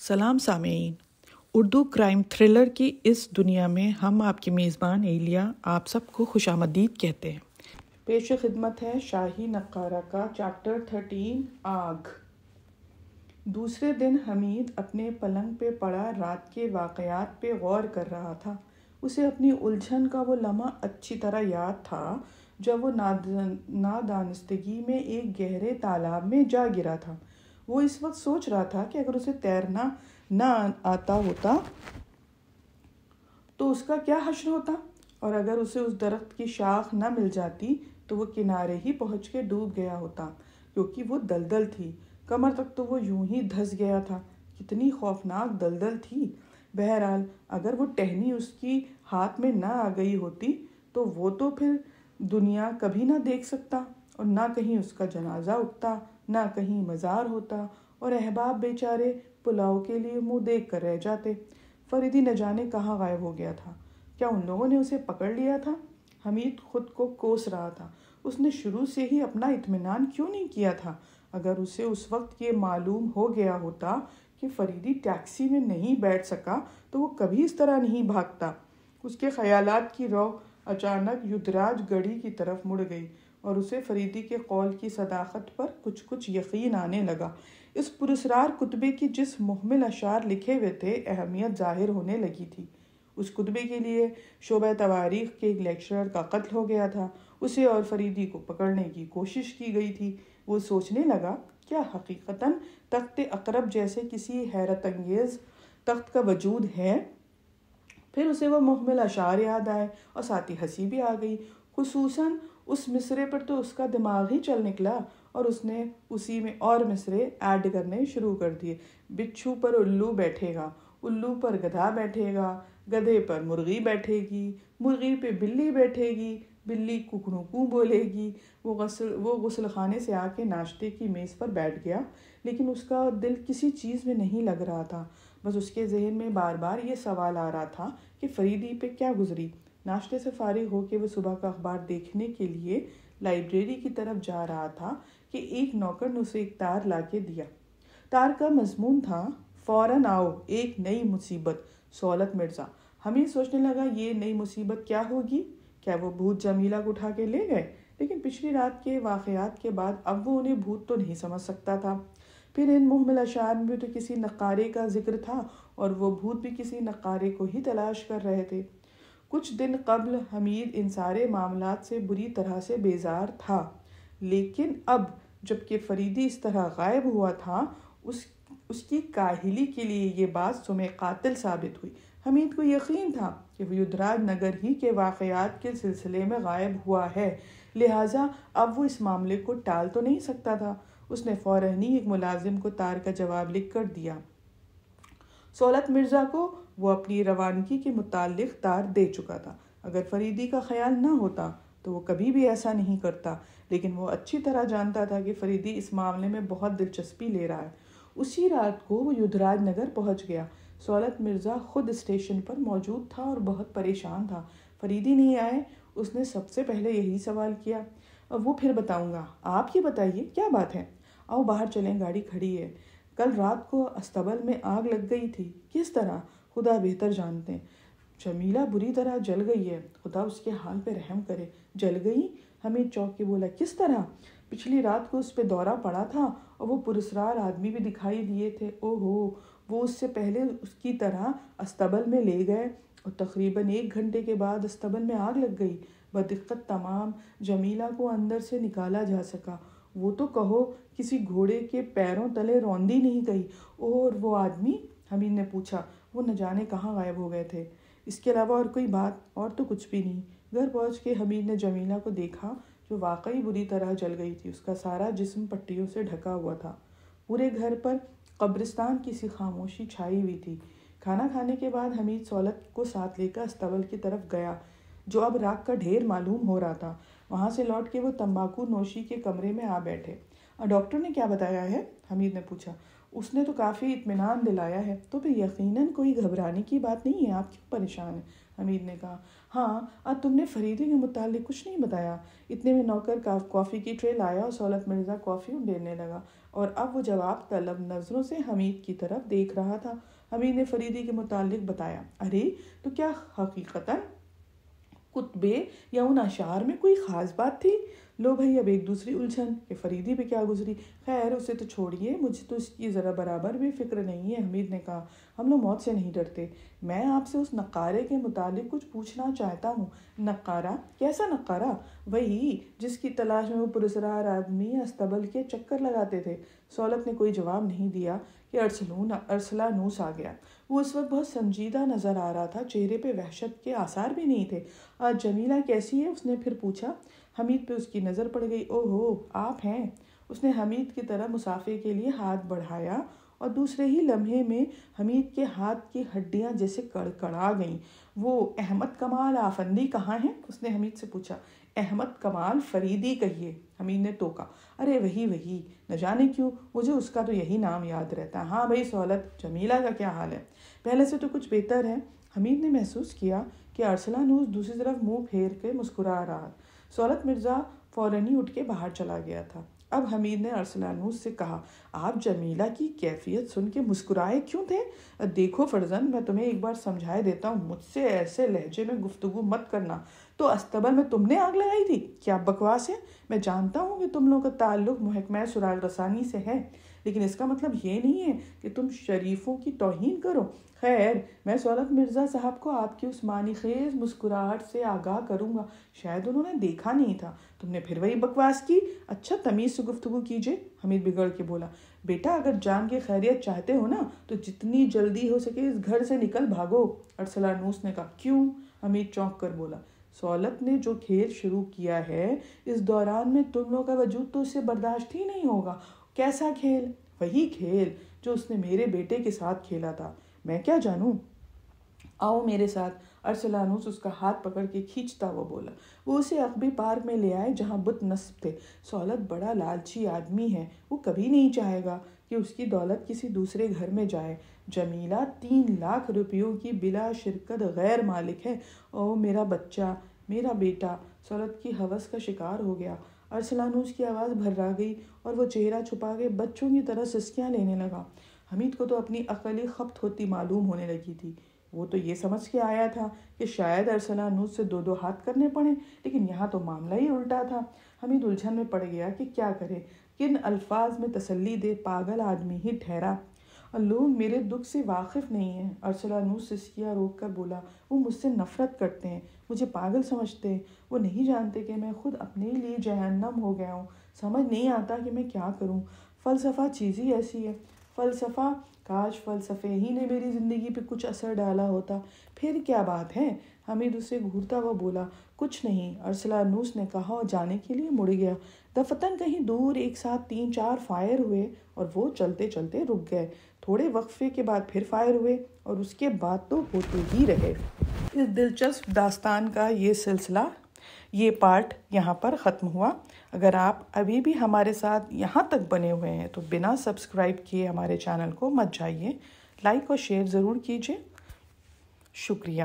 سلام سامعین، Urdu crime thriller کی اس دنیا میں ہم آپ کی میزبان ایلیا آپ سب کو خوش آمدید کہتے ہیں۔ پیش خدمت ہے شاہی نقارہ کا چیپٹر 13 آگ۔ دوسرے دن حمید اپنے پلنگ پہ پڑا رات کے واقعات پہ غور کر رہا تھا۔ اسے اپنی الجھن کا وہ لمحہ اچھی طرح یاد تھا جب وہ نادانستگی میں ایک گہرے تالاب میں جا گرا تھا۔ وہ اس وقت سوچ رہا تھا کہ اگر اسے تیرنا نہ آتا ہوتا تو اس کا کیا حشر ہوتا، اور اگر اسے اس درخت کی شاخ نہ مل جاتی تو وہ کنارے ہی پہنچ کے ڈوب گیا ہوتا، کیونکہ وہ دلدل تھی۔ کمر تک تو وہ یوں ہی دھس گیا تھا۔ کتنی خوفناک دلدل تھی۔ بہرحال اگر وہ ٹہنی اس کی ہاتھ میں نہ آ گئی ہوتی تو وہ تو پھر دنیا کبھی نہ دیکھ سکتا، اور نہ کہیں اس کا جنازہ اٹھتا، نہ کہیں مزار ہوتا، اور احباب بیچارے پلاؤ کے لیے منہ دیکھ کر رہ جاتے۔ فریدی نہ جانے کہاں غائب ہو گیا تھا۔ کیا ان لوگوں نے اسے پکڑ لیا تھا؟ حمید خود کو کوس رہا تھا۔ اس نے شروع سے ہی اپنا اطمینان کیوں نہیں کیا تھا؟ اگر اسے اس وقت یہ معلوم ہو گیا ہوتا کہ فریدی ٹیکسی میں نہیں بیٹھ سکا تو وہ کبھی اس طرح نہیں بھاگتا۔ اس کے خیالات کی رو اچانک یدراج گڑھی کی طرف مڑ گئی اور اسے فریدی کے قول کی صداقت پر کچھ یقین آنے لگا۔ اس پراسرار کتبے کی جس محمل اشعار لکھے ہوئے تھے اہمیت ظاہر ہونے لگی تھی۔ اس کتبے کے لیے شعبہ تواریخ کے ایک لیکچرر کا قتل ہو گیا تھا۔ اسے اور فریدی کو پکڑنے کی کوشش کی گئی تھی۔ وہ سوچنے لگا، کیا حقیقتاً تخت اقرب جیسے کسی حیرت انگیز تخت کا وجود ہے؟ پھر اسے وہ محمل اشعار یاد آئے اور ساتھ ہی ہنسی بھی آ گئی۔ خصوصاً اس مصرے پر تو اس کا دماغ ہی چل نکلا اور اس نے اسی میں اور مصرے ایڈ کرنے شروع کر دیے۔ بچھو پر الو بیٹھے گا، الو پر گدھا بیٹھے گا، گدھے پر مرغی بیٹھے گی، مرغی پہ بلی بیٹھے گی، بلی ککڑوں کو بولے گی۔ وہ غسل خانے سے آ کے ناشتے کی میز پر بیٹھ گیا، لیکن اس کا دل کسی چیز میں نہیں لگ رہا تھا۔ بس اس کے ذہن میں بار بار یہ سوال آ رہا تھا کہ فریدی پہ کیا گزری۔ ناشتے سے فارغ ہو کے وہ صبح کا اخبار دیکھنے کے لیے لائبریری کی طرف جا رہا تھا کہ ایک نوکر نے اسے ایک تار لا کے دیا۔ تار کا مضمون تھا، فوراً آؤ، ایک نئی مصیبت، سہولت مرزا۔ حمید سوچنے لگا، یہ نئی مصیبت کیا ہوگی؟ کیا وہ بھوت جمیلہ کو اٹھا کے لے گئے؟ لیکن پچھلی رات کے واقعات کے بعد اب وہ انہیں بھوت تو نہیں سمجھ سکتا تھا۔ پھر ان محمل اشعار میں بھی تو کسی نقارے کا ذکر تھا، اور وہ بھوت بھی کسی نقارے کو ہی تلاش کر رہے تھے۔ کچھ دن قبل حمید ان سارے معاملات سے بری طرح سے بیزار تھا، لیکن اب جب کہ فریدی اس طرح غائب ہوا تھا اس کی کاہلی کے لیے یہ بات سم قاتل ثابت ہوئی۔ حمید کو یقین تھا کہ وہ یدراج نگر ہی کے واقعات کے سلسلے میں غائب ہوا ہے، لہٰذا اب وہ اس معاملے کو ٹال تو نہیں سکتا تھا۔ اس نے فوراً ہی ایک ملازم کو تار کا جواب لکھ کر دیا۔ سہولت مرزا کو وہ اپنی روانگی کے متعلق تار دے چکا تھا۔ اگر فریدی کا خیال نہ ہوتا تو وہ کبھی بھی ایسا نہیں کرتا، لیکن وہ اچھی طرح جانتا تھا کہ فریدی اس معاملے میں بہت دلچسپی لے رہا ہے۔ اسی رات کو وہ یدراج نگر پہنچ گیا۔ سہولت مرزا خود اسٹیشن پر موجود تھا اور بہت پریشان تھا۔ فریدی نہیں آئے؟ اس نے سب سے پہلے یہی سوال کیا۔ وہ پھر بتاؤں گا، آپ یہ بتائیے کیا بات ہے؟ آؤ باہر چلیں، گاڑی کھڑی ہے۔ کل رات کو استبل میں آگ لگ گئی تھی۔ کس طرح؟ خدا بہتر جانتے ہیں۔ جمیلہ بری طرح جل گئی ہے، خدا اس کے حال پہ رحم کرے۔ جل گئی؟ حمید چونک کے بولا، کس طرح؟ پچھلی رات کو اس پہ دورہ پڑا تھا اور وہ پراسرار آدمی بھی دکھائی دیے تھے۔ اوہو، وہ اس سے پہلے اس کی طرح استبل میں لے گئے اور تقریباً 1 گھنٹے کے بعد استبل میں آگ لگ گئی۔ بدقت تمام جمیلہ کو اندر سے نکالا جا سکا۔ وہ تو کہو کسی گھوڑے کے پیروں تلے روندی نہیں گئی۔ اور وہ آدمی؟ حمید نے پوچھا۔ وہ نہ جانے کہاں غائب ہو گئے تھے۔ اس کے علاوہ اور کوئی بات؟ اور تو کچھ بھی نہیں۔ گھر پہنچ کے حمید نے جمیلہ کو دیکھا جو واقعی بری طرح جل گئی تھی۔ اس کا سارا جسم پٹیوں سے ڈھکا ہوا تھا۔ پورے گھر پر قبرستان کی سی خاموشی چھائی ہوئی تھی۔ کھانا کھانے کے بعد حمید سہولت کو ساتھ لے کر استبل کی طرف گیا، جو اب راکھ کا ڈھیر معلوم ہو رہا تھا۔ وہاں سے لوٹ کے وہ تمباکو نوشی کے کمرے میں آ بیٹھے۔ ڈاکٹر نے کیا بتایا ہے؟ حمید نے پوچھا۔ اس نے تو کافی اطمینان دلایا ہے، تو پھر یقیناً کوئی گھبرانے کی بات نہیں ہے۔ آپ کیوں پریشان ہیں؟ حمید نے کہا۔ ہاں، تم نے فریدی کے متعلق کچھ نہیں بتایا۔ اتنے میں نوکر کافی کی ٹرے لایا اور سہولت مرزا کافی دینے لگا اور اب وہ جواب طلب نظروں سے حمید کی طرف دیکھ رہا تھا۔ حمید نے فریدی کے متعلق بتایا۔ ارے تو کیا حقیقتاً کتبے یا ان اشعار میں کوئی خاص بات تھی؟ لو بھائی اب ایک دوسری الجھن کہ فریدی پہ کیا گزری۔ خیر اسے تو چھوڑیے، مجھے تو اس کی ذرا برابر بھی فکر نہیں ہے، حمید نے کہا۔ ہم لوگ موت سے نہیں ڈرتے۔ میں آپ سے اس نقارے کے متعلق کچھ پوچھنا چاہتا ہوں۔ نقارہ؟ کیسا نقارہ؟ وہی جس کی تلاش میں وہ پراسرار آدمی استبل کے چکر لگاتے تھے۔ سہولت نے کوئی جواب نہیں دیا کہ ارسلانوس آ گیا۔ وہ اس وقت بہت سنجیدہ نظر آ رہا تھا، چہرے پہ وحشت کے آثار بھی نہیں تھے۔ آج جمیلہ کیسی ہے؟ اس نے پھر پوچھا۔ حمید پہ اس کی نظر پڑ گئی۔ اوہو آپ ہیں؟ اس نے حمید کی طرف مسافے کے لیے ہاتھ بڑھایا اور دوسرے ہی لمحے میں حمید کے ہاتھ کی ہڈیاں جیسے کڑکڑا گئیں۔ وہ احمد کمال آفندی کہاں ہیں؟ اس نے حمید سے پوچھا۔ احمد کمال فریدی کہیے، حمید نے ٹوکا۔ ارے وہی، نہ جانے کیوں مجھے اس کا تو یہی نام یاد رہتا ہے۔ ہاں بھائی سہولت، جمیلہ کا کیا حال ہے؟ پہلے سے تو کچھ بہتر ہے۔ حمید نے محسوس کیا کہ ارسلانوس دوسری طرف منہ پھیر کے مسکرا رہا۔ سہولت مرزا فوراً ہی اٹھ کے باہر چلا گیا تھا۔ اب حمید نے ارسلانوس سے کہا، آپ جمیلہ کی کیفیت سن کے مسکرائے کیوں تھے؟ دیکھو فرزند، میں تمہیں ایک بار سمجھائے دیتا ہوں، مجھ سے ایسے لہجے میں گفتگو مت کرنا۔ تو استبل میں تم نے آگ لگائی تھی؟ کیا بکواس ہے؟ میں جانتا ہوں کہ تم لوگوں کا تعلق محکمہ سراغ رسانی سے ہے، لیکن اس کا مطلب یہ نہیں ہے کہ تم شریفوں کی توہین کرو۔ خیر میں سہولت مرزا صاحب کو آپ کی اس معنی خیز مسکراہٹ سے آگاہ کروں گا، شاید انہوں نے دیکھا نہیں تھا۔ تم نے پھر وہی بکواس کی۔ اچھا تمیز سے گفتگو کیجیے، حمید بگڑ کے بولا۔ بیٹا اگر جان کی خیریت چاہتے ہو نا تو جتنی جلدی ہو سکے اس گھر سے نکل بھاگو، ارسلانوس نے کہا۔ کیوں؟ حمید چونک کر بولا۔ سہولت نے جو کھیل شروع کیا ہے اس دوران میں تم لوگوں کا وجود تو اسے برداشت ہی نہیں ہوگا۔ کیسا کھیل؟ وہی کھیل جو اس نے میرے بیٹے کے ساتھ کھیلا تھا۔ میں کیا جانوں؟ آؤ میرے ساتھ، ارسلانوس اس کا ہاتھ پکڑ کے کھینچتا ہوا بولا۔ وہ اسے عقبی پارک میں لے آئے جہاں بت نصب تھے۔ سہولت بڑا لالچی آدمی ہے، وہ کبھی نہیں چاہے گا کہ اس کی دولت کسی دوسرے گھر میں جائے۔ جمیلہ 3 لاکھ روپیوں کی بلا شرکت غیر مالک ہے۔ او میرا بچہ، میرا بیٹا، سہولت کی ہوس کا شکار ہو گیا۔ ارسلانوس کی آواز بھرا گئی اور وہ چہرہ چھپا کے بچوں کی طرح سسکیاں لینے لگا۔ حمید کو تو اپنی عقل ہی خبت ہوتی معلوم ہونے لگی تھی۔ وہ تو یہ سمجھ کے آیا تھا کہ شاید ارسلانوس سے 2 ہاتھ کرنے پڑیں، لیکن یہاں تو معاملہ ہی الٹا تھا۔ حمید الجھن میں پڑ گیا کہ کیا کرے، کن الفاظ میں تسلی دے، پاگل آدمی ہی ٹھہرا۔ لوگ میرے دکھ سے واقف نہیں ہیں، ارسلانوس سسکیاں روک کر بولا۔ وہ مجھ سے نفرت کرتے ہیں، مجھے پاگل سمجھتے ہیں۔ وہ نہیں جانتے کہ میں خود اپنے لیے جہنم ہو گیا ہوں۔ سمجھ نہیں آتا کہ میں کیا کروں۔ فلسفہ چیز ہی ایسی ہے۔ فلسفہ، کاش فلسفے ہی نے میری زندگی پہ کچھ اثر ڈالا ہوتا۔ پھر کیا بات ہے؟ حمید اسے گھورتا ہوا بولا۔ کچھ نہیں، ارسلانوس نے کہا اور جانے کے لیے مڑ گیا۔ دفتن کہیں دور ایک ساتھ 3-4 فائر ہوئے اور وہ چلتے چلتے رک گئے۔ تھوڑے وقفے کے بعد پھر فائر ہوئے اور اس کے بعد تو ہوتے ہی رہے۔ اس دلچسپ داستان کا یہ سلسلہ، یہ پارٹ یہاں پر ختم ہوا۔ اگر آپ ابھی بھی ہمارے ساتھ یہاں تک بنے ہوئے ہیں تو بنا سبسکرائب کیے ہمارے چینل کو مت جائیے، لائک اور شیئر ضرور کیجیے۔ شکریہ۔